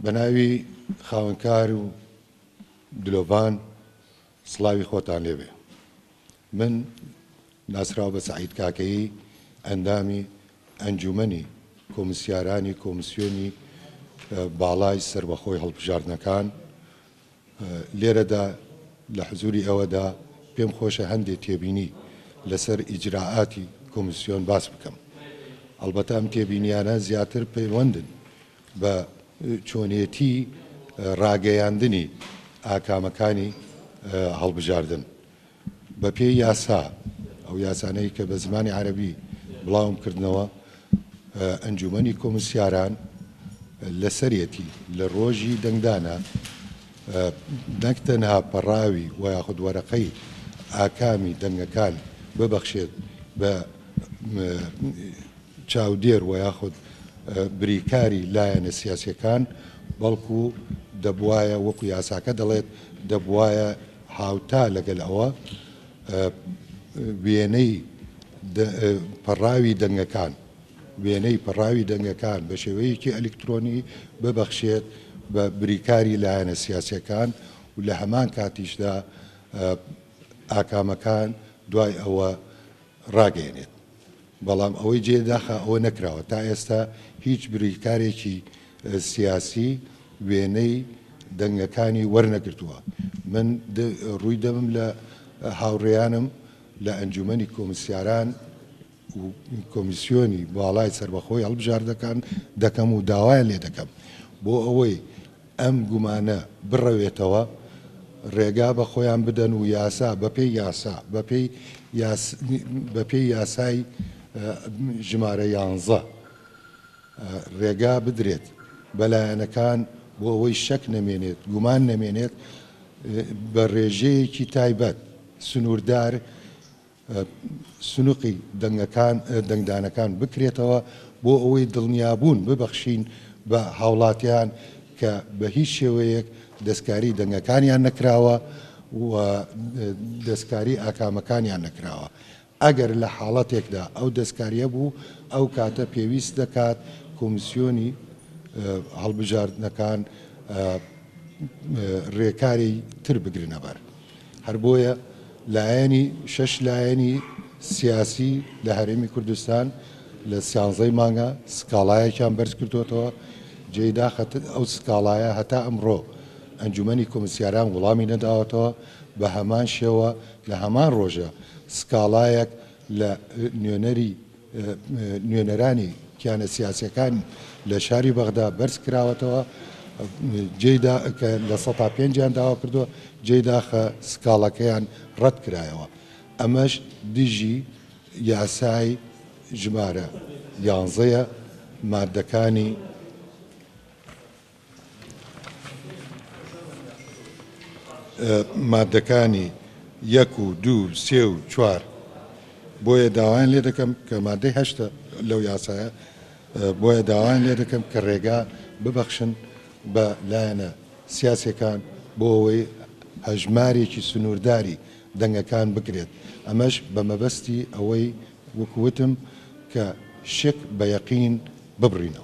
بەناوی خاوەنکار و دلۆڤان سڵاوی خۆتان لێبێ. من ناسراو بە سەعید کاکەیی ئەندامی ئەنجومەنی کۆمسیارانی کۆمسیۆنی باڵای سربەخۆی هەڵبژاردنەکان لێرەدا لە حزوری ئەوەدا پێم خۆشە هەندێک تێبینی لەسەر ئیجراعاتی کۆمسیۆن باس بکەم. ئەلبەتە ئەم تێبینیانە زیاتر پەیوەندن بە چۆنیەتی ڕاگەیاندنی ئاکامەکانی هەڵبژاردن بە پێی یاسا، ئەو یاسانەی کە بە زمانی عەرەبی بڵاوم کردنەوە. ئەنجومەنی کۆمسیاران لەسەرەتی لە ڕۆژی دەنگدانە نەک تەنها پەڕاوی و یاخود وەرەقەی ئاکامی دەنگەکان ببەخشێت بە چاودێر و یاخود بریکاری لایەنە سیاسیەکان، بەڵکو دەبوایە وەکو یاساکە دەڵێت دەبوایە هاوتا لەگەل ئەوە وێنەی پەڕاوی دەنگەکان بە شێوەیەکی ئەلکترۆنی ببەخشێت بە بریکاری لایەنە سیاسیەکان و لە هەمان کاتیشدا ئاکامەکان دوای ئەوە ڕاگەیەنێت. بەڵام ئەوەی جێداخە ئەوە نەکراوە. تا ئێستا هیچ بریکارێکی سیاسی وێنەی دەنگەکانی وەرنەگرتووە. من ڕووی دەبم لە هاوڕێیانم لە ئەنجومەنی کۆمسیاران و کۆمیسیۆنی باڵای سربەخۆی هەڵبژاردنەکان دەکەم و داوایان لێ دەکەم بۆ ئەوەی ئەم گومانە بڕەوێتەوە، ڕێگا بە خۆیان بدەن و یاسا بەپێی یاسای ژمارە 11 ڕێگا بدرێت بەلایەنەکان بۆ ئەوەی شەک نەمێنێت، گومان نەمێنێت، بە ڕێژەیەکی تایبەت سنووردار سنووقی دەنگدانەکان بکرێتەوە بۆ ئەوەی دڵنیابوون ببەخشین بە هاوڵاتیان کە بە هیچ شێوەیەک دەستکاری دەنگەکانیان نەکراوە و دەستکاری ئاکامەکانیان نەکراوە. ئەگەر لە حاڵەتێکدا ئەو دەستکاریە بوو، ئەو کاتە پێویست دەکات کۆمسیۆنی هەڵبژاردنەکان ڕێکاری تر بگرنە بەر. هەر بۆیە لایەنی 6 لایەنی سیاسی لە هەرێمی کوردستان لە 13 مانگە سکاڵایەکیان بەرز کردوێتەوە. جێدا ئەو سکاڵایە هەتا ئەمڕۆ ئەنجومەنی کۆمسیاران وەڵامی نەداوەتەوە. بە هەمان شێوە لە هەمان ڕۆژە سکاڵایەک لە نوێنەرانی کیانە سیاسیەکان لە شاری بەغدا بەرز کراوەتەوە، جێدا کە لە 105 داوا کردووە، جێداخە سکاڵەکەیان ڕەت کرایەوە. ئەمەش دژی یاسای ژمارە 11 مادەکانی مادەکانی 1 و 2 و 3 و 4. بۆیە داوایان لێ دەکەم کە مادەی 8 لەو یاسایە، بۆیە داوایان لێ دەکەم کە ڕێگا ببەخشن بە لایەنە سیاسەکان بۆ ئەوەی هەژمارێکی سنوورداری دەنگەکان بکرێت. ئەمەش بە مەبەستی ئەوەی وەکوتم کە شک بە یەقین ببڕینەوە.